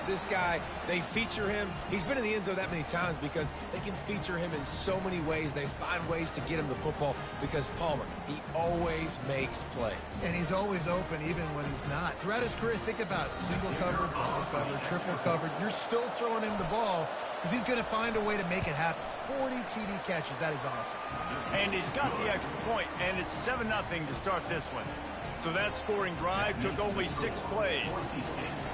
This guy, they feature him. He's been in the end zone that many times because they can feature him in so many ways. They find ways to get him the football because Palmer, he always makes plays. And he's always open even when he's not. Throughout his career, think about it. Single covered, double covered, triple covered. You're still throwing him the ball because he's going to find a way to make it happen. 40 TD catches. That is awesome. And he's got the extra point, and it's 7-0 to start this one. So that scoring drive took only 6 plays.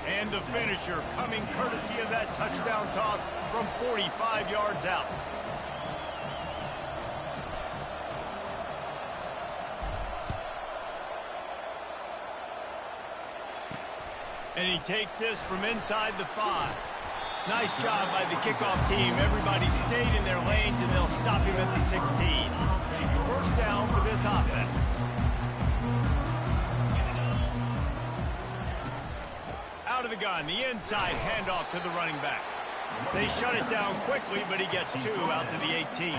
And the finisher coming courtesy of that touchdown toss from 45 yards out. And he takes this from inside the 5. Nice job by the kickoff team. Everybody stayed in their lanes, and they'll stop him at the 16. First down for this offense. Out of the gun, the inside handoff to the running back. They shut it down quickly, but he gets 2 out to the 18.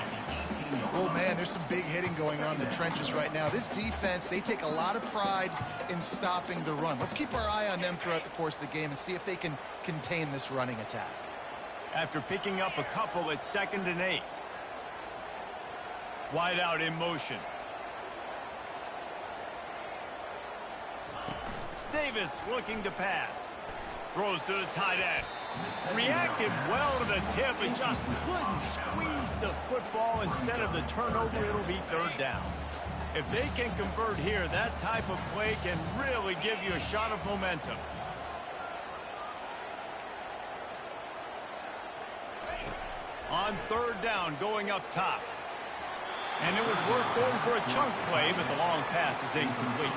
Oh, man, there's some big hitting going on in the trenches right now. This defense, they take a lot of pride in stopping the run. Let's keep our eye on them throughout the course of the game and see if they can contain this running attack. After picking up a couple, it's 2nd and 8. Wide out in motion. Davis looking to pass. Throws to the tight end. Reacted well to the tip and just couldn't squeeze the football. Instead of the turnover, it'll be 3rd down. If they can convert here, that type of play can really give you a shot of momentum. On 3rd down, going up top. And it was worth going for a chunk play, but the long pass is incomplete.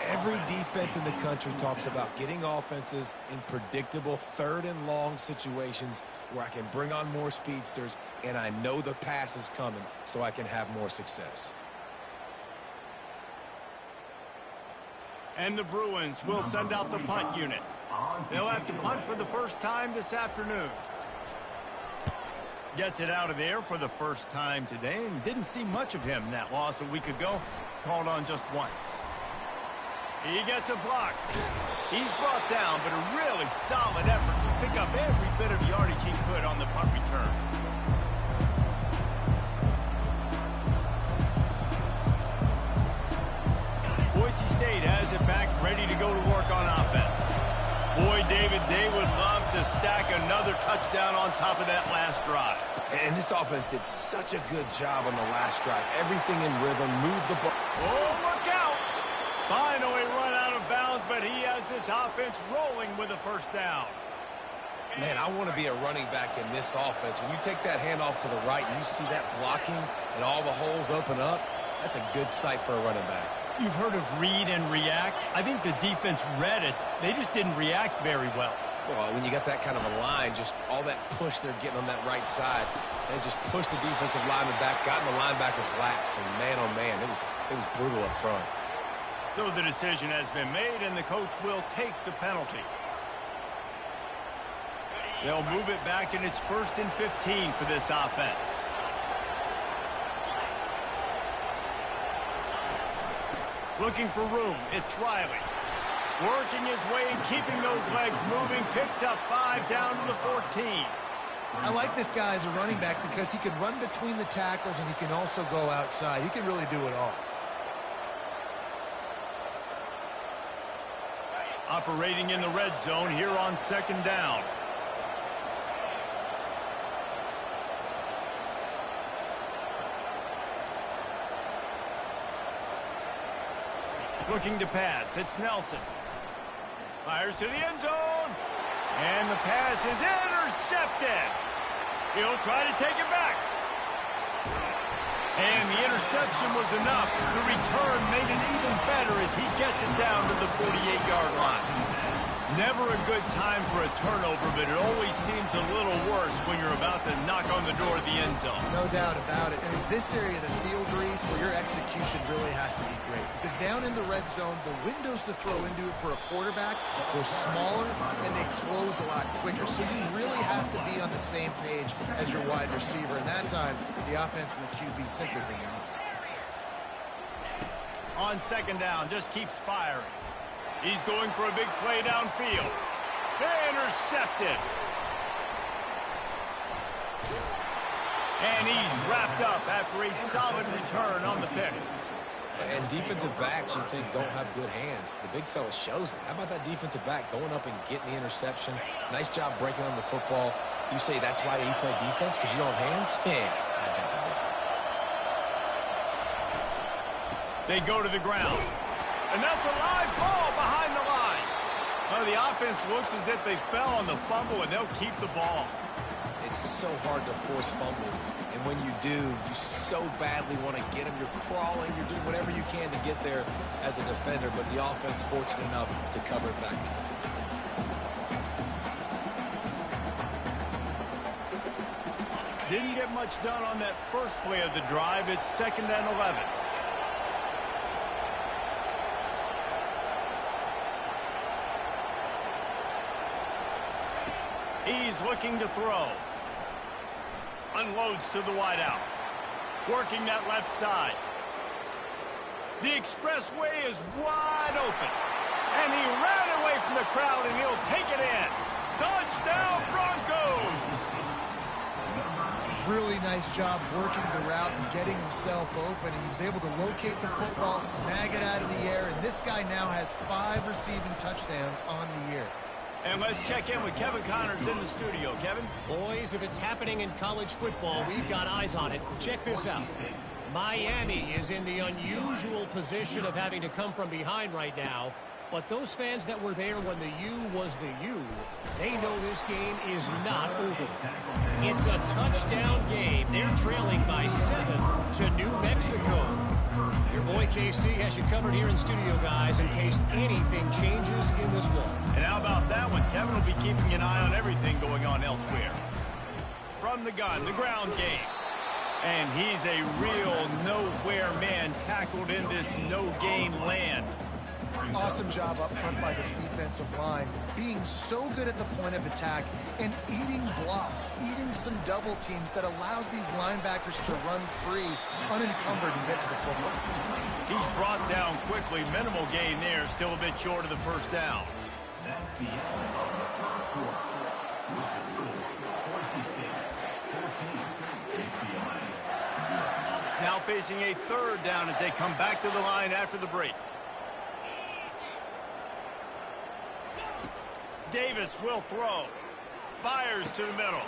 Every defense in the country talks about getting offenses in predictable 3rd and long situations where I can bring on more speedsters and I know the pass is coming so I can have more success. And the Bruins will send out the punt unit. They'll have to punt for the first time this afternoon. Gets it out of there for the first time today and didn't see much of him. That loss a week ago, called on just once. He gets a block. He's brought down, but a really solid effort to pick up every bit of yardage he could on the punt return. Boise State has it back, ready to go to work on offense. Boy, David, they would love to stack another touchdown on top of that last drive. And this offense did such a good job on the last drive. Everything in rhythm, move the ball. Oh, look out! Finally run out of bounds, but he has this offense rolling with a first down. Man, I want to be a running back in this offense. When you take that handoff to the right and you see that blocking and all the holes open up, that's a good sight for a running back. You've heard of read and react. I think the defense read it. They just didn't react very well. Well, when you got that kind of a line, just all that push they're getting on that right side, they just pushed the defensive lineman back, got in the linebacker's laps, and man, oh man, it was brutal up front. So the decision has been made, and the coach will take the penalty. They'll move it back, and it's 1st and 15 for this offense. Looking for room, it's Riley. Working his way and keeping those legs moving, picks up 5 down to the 14. I like this guy as a running back because he can run between the tackles and he can also go outside. He can really do it all. Operating in the red zone here on 2nd down. Looking to pass, it's Nelson. Fires to the end zone. And the pass is intercepted. He'll try to take it back. And the interception was enough. The return made it even better as he gets it down to the 48-yard line. Never a good time for a turnover, but it always seems a little worse when you're about to knock on the door of the end zone. No doubt about it. And it's this area of the field, Reese, where your execution really has to be great. Because down in the red zone, the windows to throw into it for a quarterback are smaller, and they close a lot quicker. So you really have to be on the same page as your wide receiver. And that time, the offense and the QB simply were not. On 2nd down, just keeps firing. He's going for a big play downfield. Intercepted. And he's wrapped up after a solid return on the pick. And defensive backs you think don't have good hands. The big fella shows it. How about that defensive back going up and getting the interception? Nice job breaking on the football. You say that's why you play defense, because you don't have hands? Yeah, I bet that different. They go to the ground. And that's a live ball behind the line. Well, the offense looks as if they fell on the fumble, and they'll keep the ball. It's so hard to force fumbles, and when you do, you so badly want to get them. You're crawling, you're doing whatever you can to get there as a defender, but the offense fortunate enough to cover it back. Didn't get much done on that first play of the drive. It's 2nd and 11. He's looking to throw. Unloads to the wideout. Working that left side. The expressway is wide open. And he ran away from the crowd, and he'll take it in. Touchdown, Broncos! Really nice job working the route and getting himself open. He was able to locate the football, snag it out of the air, and this guy now has 5 receiving touchdowns on the year. And let's check in with Kevin Connors in the studio. Kevin? Boys, if it's happening in college football, we've got eyes on it. Check this out. Miami is in the unusual position of having to come from behind right now. But those fans that were there when the U was the U, they know this game is not over. It's a touchdown game. They're trailing by 7 to New Mexico. Your boy KC has you covered here in studio, guys, in case anything changes in this one. And how about that one? Kevin will be keeping an eye on everything going on elsewhere. From the gun, the ground game. And he's a real nowhere man tackled in this no-gain land. Awesome job up front by this defensive line, being so good at the point of attack and eating blocks, eating some double teams that allows these linebackers to run free, unencumbered, and get to the football. He's brought down quickly. Minimal gain there, still a bit short of the first down. That's the end of the first quarter. With the score, Boise State 14, UCLA 0. Now facing a 3rd down as they come back to the line after the break. Davis will throw. Fires to the middle.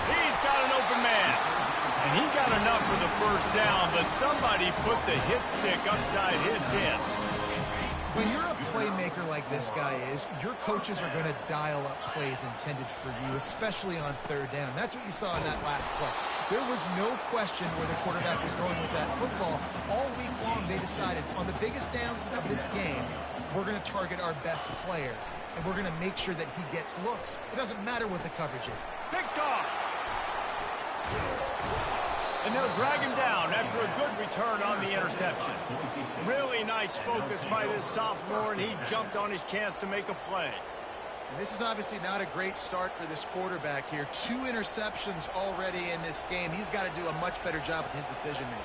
He's got an open man. And he got enough for the first down, but somebody put the hit stick upside his head. When you're a playmaker like this guy is, your coaches are going to dial up plays intended for you, especially on 3rd down. That's what you saw in that last play. There was no question where the quarterback was going with that football. All week long, they decided on the biggest downs of this game, we're going to target our best player. And we're going to make sure that he gets looks. It doesn't matter what the coverage is. Picked off. And they'll drag him down after a good return on the interception. Really nice focus by this sophomore, and he jumped on his chance to make a play. And this is obviously not a great start for this quarterback here. 2 interceptions already in this game. He's got to do a much better job with his decision-making.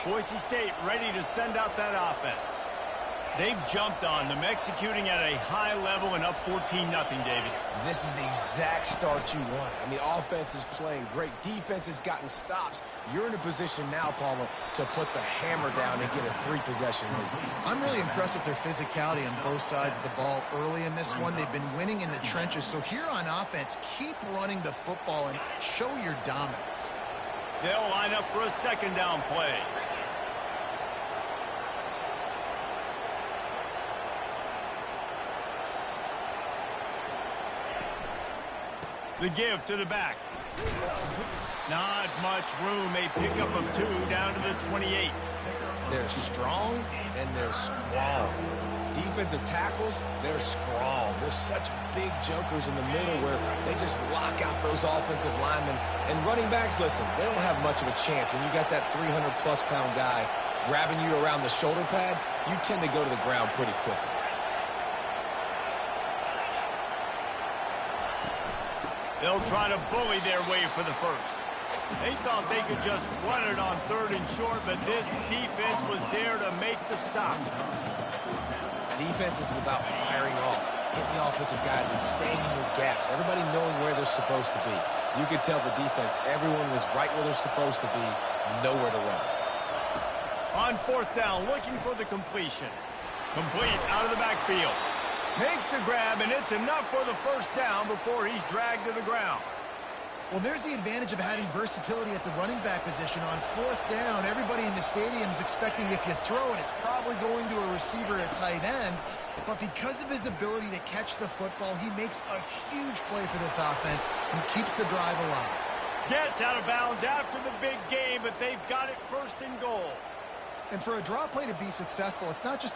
Boise State ready to send out that offense. They've jumped on them, executing at a high level and up 14-0, David. This is the exact start you want. I mean, offense is playing great. Defense has gotten stops. You're in a position now, Palmer, to put the hammer down and get a 3-possession lead. I'm really impressed with their physicality on both sides of the ball early in this one. They've been winning in the trenches. So here on offense, keep running the football and show your dominance. They'll line up for a 2nd down play. The give to the back. Not much room. A pickup of 2 down to the 28. They're strong and they're strong. Defensive tackles, they're strong. They're such big jokers in the middle where they just lock out those offensive linemen. And running backs, listen, they don't have much of a chance. When you got that 300-plus pound guy grabbing you around the shoulder pad, you tend to go to the ground pretty quickly. They'll try to bully their way for the first. They thought they could just run it on 3rd and short, but this defense was there to make the stop. Defense is about firing off, hitting the offensive guys and staying in your gaps. Everybody knowing where they're supposed to be. You could tell the defense, everyone was right where they're supposed to be, nowhere to run. On 4th down, looking for the completion. Complete out of the backfield. Makes the grab, and it's enough for the 1st down before he's dragged to the ground. Well, there's the advantage of having versatility at the running back position. On 4th down, everybody in the stadium is expecting if you throw it, it's probably going to a receiver at tight end. But because of his ability to catch the football, he makes a huge play for this offense and keeps the drive alive. Gets out of bounds after the big game, but they've got it 1st and goal. And for a draw play to be successful, it's not just